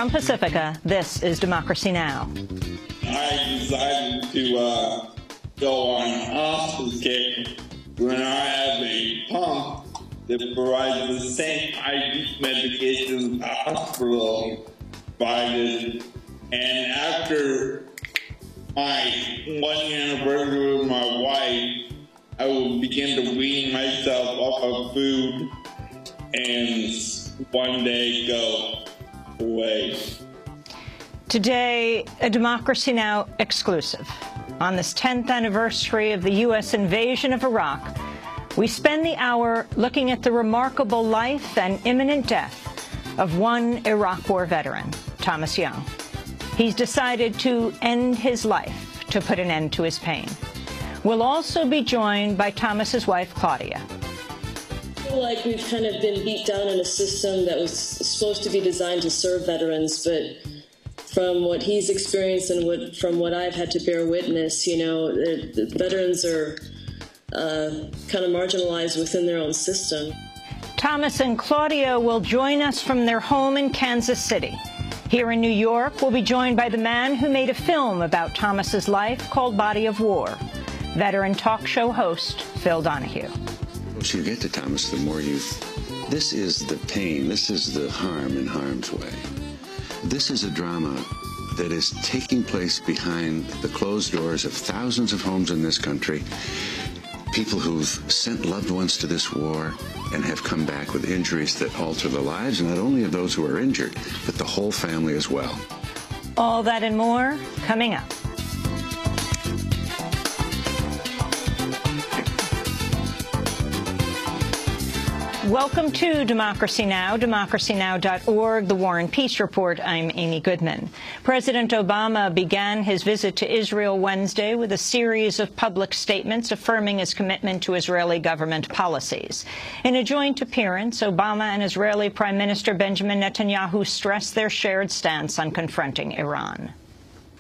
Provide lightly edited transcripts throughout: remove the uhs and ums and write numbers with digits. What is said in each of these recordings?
From Pacifica, this is Democracy Now! I decided to go on hospice care when I have a pump that provides the same IV medication the hospital provided. And after my 1 anniversary with my wife, I will begin to wean myself off of food and one day go away. Today, a Democracy Now! Exclusive. On this 10th anniversary of the U.S. invasion of Iraq, we spend the hour looking at the remarkable life and imminent death of one Iraq War veteran, Thomas Young. He's decided to end his life to put an end to his pain. We'll also be joined by Thomas's wife, Claudia. I feel like we've kind of been beat down in a system that was supposed to be designed to serve veterans, but from what he's experienced and from what I've had to bear witness, you know, the veterans are kind of marginalized within their own system. Thomas and Claudia will join us from their home in Kansas City. Here in New York, we'll be joined by the man who made a film about Thomas's life called Body of War, veteran talk show host Phil Donahue. The closer you get to Thomas, the more this is the pain, this is the harm in harm's way. This is a drama that is taking place behind the closed doors of thousands of homes in this country, people who've sent loved ones to this war and have come back with injuries that alter the lives, not only of those who are injured, but the whole family as well. All that and more coming up. Welcome to Democracy Now!, democracynow.org, the War and Peace Report. I'm Amy Goodman. President Obama began his visit to Israel Wednesday with a series of public statements affirming his commitment to Israeli government policies. In a joint appearance, Obama and Israeli Prime Minister Benjamin Netanyahu stressed their shared stance on confronting Iran.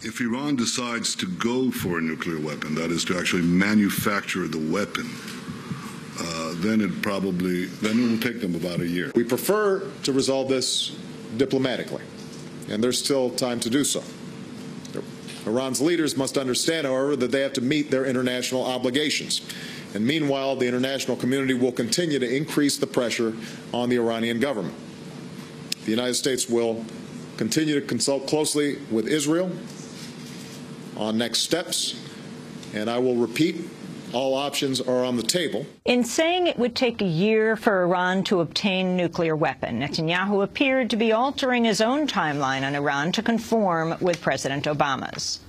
If Iran decides to go for a nuclear weapon, that is to actually manufacture the weapon, then it will take them about a year. We prefer to resolve this diplomatically, and there's still time to do so. Iran's leaders must understand, however, that they have to meet their international obligations. And meanwhile, the international community will continue to increase the pressure on the Iranian government. The United States will continue to consult closely with Israel on next steps, and I will repeat, all options are on the table. In saying it would take a year for Iran to obtain a nuclear weapon, Netanyahu appeared to be altering his own timeline on Iran to conform with President Obama's.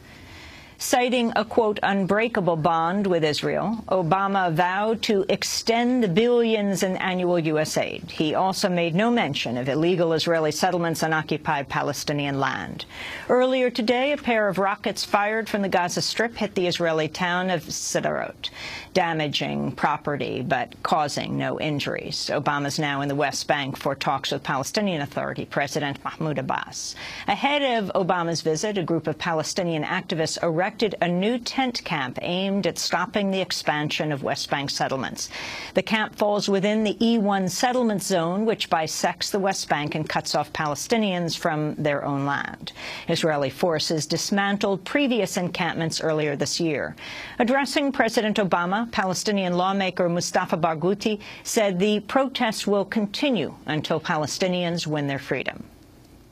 Citing a, quote, unbreakable bond with Israel, Obama vowed to extend the billions in annual U.S. aid. He also made no mention of illegal Israeli settlements on occupied Palestinian land. Earlier today, a pair of rockets fired from the Gaza Strip hit the Israeli town of Sderot, damaging property but causing no injuries. Obama's now in the West Bank for talks with Palestinian Authority President Mahmoud Abbas. Ahead of Obama's visit, a group of Palestinian activists erected a new tent camp aimed at stopping the expansion of West Bank settlements. The camp falls within the E1 settlement zone, which bisects the West Bank and cuts off Palestinians from their own land. Israeli forces dismantled previous encampments earlier this year. Addressing President Obama, Palestinian lawmaker Mustafa Barghouti said the protests will continue until Palestinians win their freedom.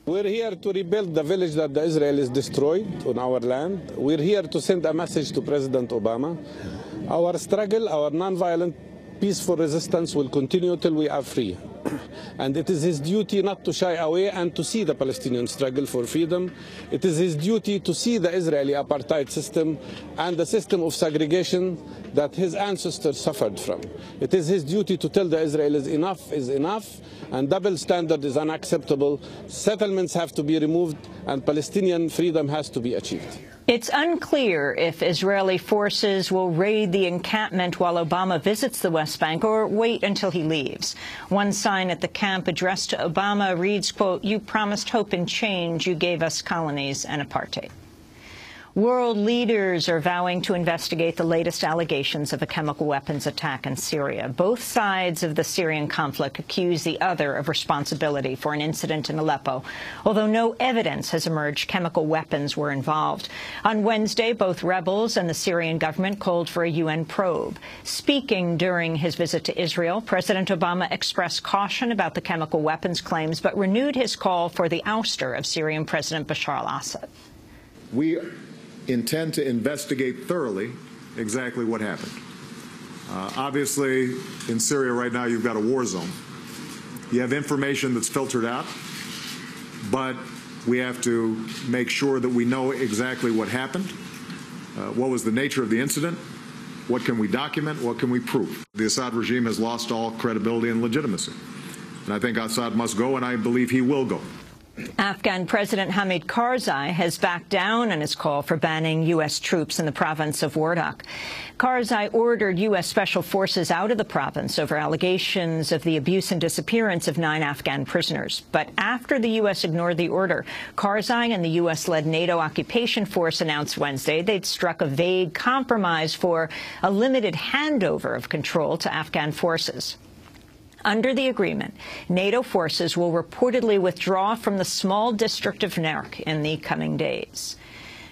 We're here to rebuild the village that the Israelis destroyed on our land. We're here to send a message to President Obama. Our struggle, our nonviolent, peaceful resistance will continue till we are free. And it is his duty not to shy away and to see the Palestinian struggle for freedom. It is his duty to see the Israeli apartheid system and the system of segregation that his ancestors suffered from. It is his duty to tell the Israelis enough is enough and double standard is unacceptable. Settlements have to be removed and Palestinian freedom has to be achieved. It's unclear if Israeli forces will raid the encampment while Obama visits the West Bank or wait until he leaves. One sign at the camp addressed to Obama reads, quote, "You promised hope and change. You gave us colonies and apartheid." World leaders are vowing to investigate the latest allegations of a chemical weapons attack in Syria. Both sides of the Syrian conflict accuse the other of responsibility for an incident in Aleppo, although no evidence has emerged chemical weapons were involved. On Wednesday, both rebels and the Syrian government called for a UN probe. Speaking during his visit to Israel, President Obama expressed caution about the chemical weapons claims, but renewed his call for the ouster of Syrian President Bashar al-Assad. We intend to investigate thoroughly exactly what happened. Obviously, in Syria right now, you've got a war zone. You have information that's filtered out, but we have to make sure that we know exactly what happened, what was the nature of the incident, what can we document, what can we prove. The Assad regime has lost all credibility and legitimacy, and I think Assad must go, and I believe he will go. Afghan President Hamid Karzai has backed down on his call for banning U.S. troops in the province of Wardak. Karzai ordered U.S. special forces out of the province over allegations of the abuse and disappearance of 9 Afghan prisoners. But after the U.S. ignored the order, Karzai and the U.S.-led NATO occupation force announced Wednesday they'd struck a vague compromise for a limited handover of control to Afghan forces. Under the agreement, NATO forces will reportedly withdraw from the small district of Nerk in the coming days.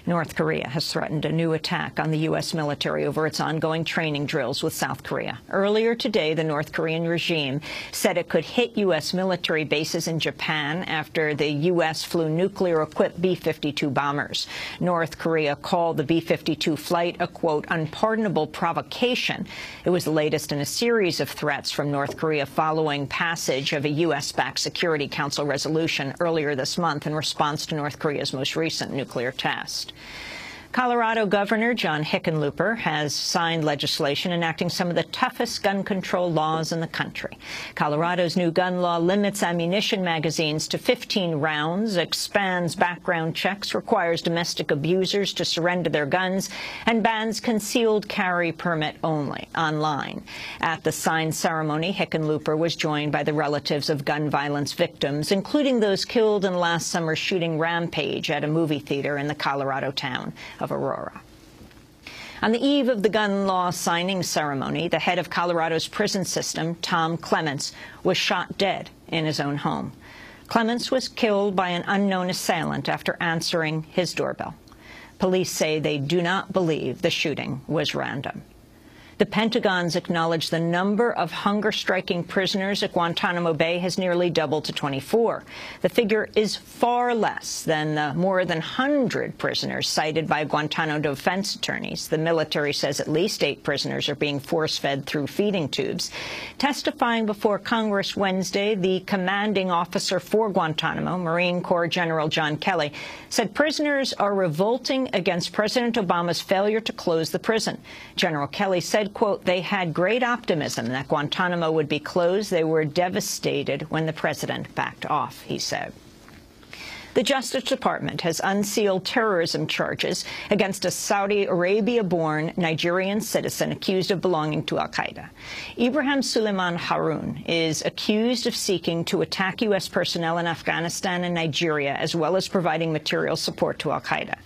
North Korea has threatened a new attack on the U.S. military over its ongoing training drills with South Korea. Earlier today, the North Korean regime said it could hit U.S. military bases in Japan after the U.S. flew nuclear-equipped B-52 bombers. North Korea called the B-52 flight a, quote, unpardonable provocation. It was the latest in a series of threats from North Korea following passage of a U.S.-backed Security Council resolution earlier this month in response to North Korea's most recent nuclear test. Colorado Governor John Hickenlooper has signed legislation enacting some of the toughest gun control laws in the country. Colorado's new gun law limits ammunition magazines to 15 rounds, expands background checks, requires domestic abusers to surrender their guns, and bans concealed carry permit only online. At the sign ceremony, Hickenlooper was joined by the relatives of gun violence victims, including those killed in last summer's shooting rampage at a movie theater in the Colorado town of Aurora. On the eve of the gun law signing ceremony, the head of Colorado's prison system, Tom Clements, was shot dead in his own home. Clements was killed by an unknown assailant after answering his doorbell. Police say they do not believe the shooting was random. The Pentagon's acknowledged the number of hunger-striking prisoners at Guantanamo Bay has nearly doubled to 24. The figure is far less than the more than 100 prisoners cited by Guantanamo defense attorneys. The military says at least 8 prisoners are being force-fed through feeding tubes. Testifying before Congress Wednesday, the commanding officer for Guantanamo, Marine Corps General John Kelly, said prisoners are revolting against President Obama's failure to close the prison. General Kelly said, quote, they had great optimism that Guantanamo would be closed. They were devastated when the president backed off, he said. The Justice Department has unsealed terrorism charges against a Saudi Arabia-born Nigerian citizen accused of belonging to al-Qaeda. Ibrahim Suleiman Haroun is accused of seeking to attack U.S. personnel in Afghanistan and Nigeria, as well as providing material support to al-Qaeda.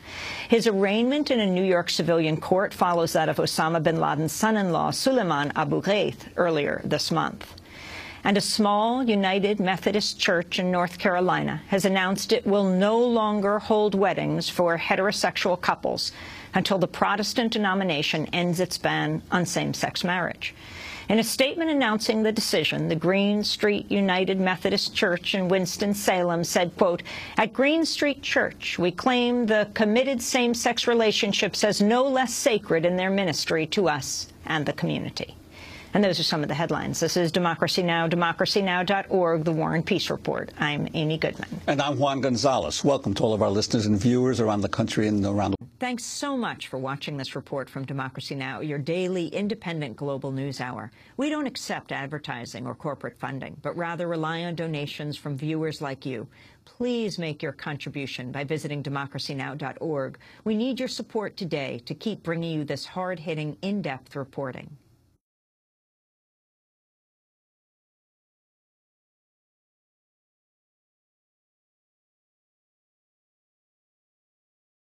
His arraignment in a New York civilian court follows that of Osama bin Laden's son-in-law, Suleiman Abu Ghaith, earlier this month. And a small United Methodist Church in North Carolina has announced it will no longer hold weddings for heterosexual couples until the Protestant denomination ends its ban on same-sex marriage. In a statement announcing the decision, the Green Street United Methodist Church in Winston-Salem said, quote, at Green Street Church, we claim the committed same-sex relationships as no less sacred in their ministry to us and the community. And those are some of the headlines. This is Democracy Now!, democracynow.org, The War and Peace Report. I'm Amy Goodman. And I'm Juan Gonzalez. Welcome to all of our listeners and viewers around the country and around the world. Thanks so much for watching this report from Democracy Now!, your daily independent global news hour. We don't accept advertising or corporate funding, but rather rely on donations from viewers like you. Please make your contribution by visiting democracynow.org. We need your support today to keep bringing you this hard-hitting, in-depth reporting.